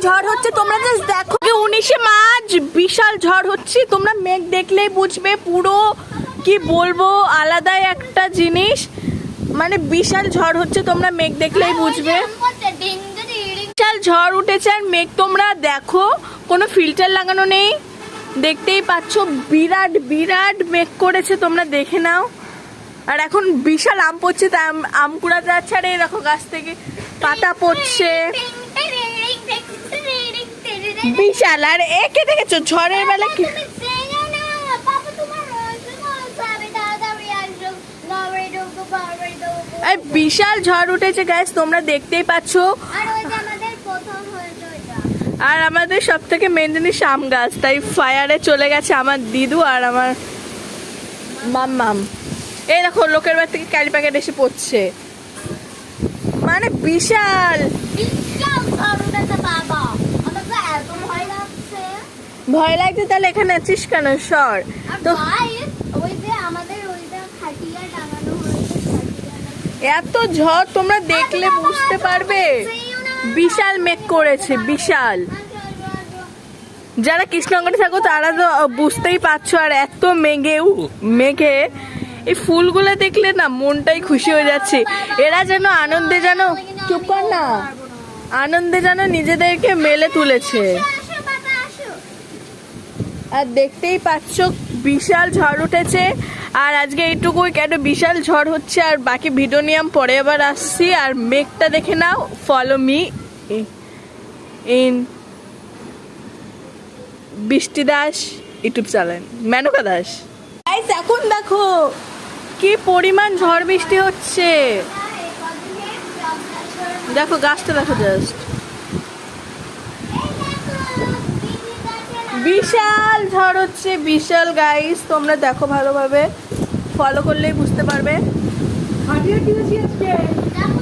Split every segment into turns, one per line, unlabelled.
ঝড় হচ্ছে, তোমরা জাস্ট দেখো। 19শে মার্চ বিশাল ঝড় হচ্ছে, তোমরা মেঘ দেখলেই বুঝবে। পুরো কি বলবো, আলাদাই একটা জিনিস, মানে বিশাল ঝড় হচ্ছে, তোমরা মেঘ দেখলেই বুঝবে। বিশাল ঝড় উঠেছে আর মেঘ তোমরা দেখো, কোনো ফিল্টার লাগানো নেই, দেখতেই পাচ্ছ বিরাট বিরাট মেঘ করেছে, তোমরা দেখে নাও। আর এখন বিশাল আম পড়ছে, তাই আম কুড়াতে যাচ্ছে। আর এই দেখো গাছ থেকে পাতা পড়ছে, বিশাল। আর একে দেখেছো ঝড়ের বেলা কি বিশাল ঝড় উঠেছে গাইস, তোমরা দেখতেই পাচ্ছ। আর আমাদের সব থেকে মেন জিনিস আম গাছ, তাই ফায়ারে চলে গেছে আমার দিদু আর আমার মাম্মাম। এই দেখো লোকের বাড়ি থেকে ক্যারি প্যাকেট এসে পড়ছে, মানে বিশাল ভয় লাগছে। তাহলে এখানে আছিস কেন? সর তো। এত ঝড় তোমরা দেখলে বুঝতে পারবে, বিশাল মেঘ করেছে, বিশাল। যারা কৃষ্ণনগরে থাকো তারা তো বুঝতেই পারছো। আর এত মেঘে এই ফুলগুলো দেখলে না মনটাই খুশি হয়ে যাচ্ছে। এরা যেন আনন্দে, যেন চুপ কর না, আনন্দে যেন নিজেদেরকে মেলে তুলেছে। আর দেখতেই পাচ্ছ বিশাল ঝড় উঠেছে। আর আজকে এইটুকুই, কেন বিশাল ঝড় হচ্ছে। আর বাকি ভিডিও নিয়ে আমি পরে আবার আসছি। আর মেঘটা দেখে নাও, ফলো মি ইন বৃষ্টি দাস ইউটিউব চ্যানেল, মেনকা দাস। এখন দেখো কি পরিমাণ ঝড় বৃষ্টি হচ্ছে, দেখো গাছটা দেখো জাস্ট, বিশাল ঝড় হচ্ছে, বিশাল গাইস। তোমরা দেখো ভালোভাবে, ফলো করলেই বুঝতে পারবে।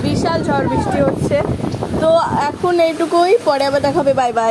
বিশাল ঝড় বৃষ্টি হচ্ছে। তো এখন এইটুকুই, পরে আবার দেখাবে, বাই বাই।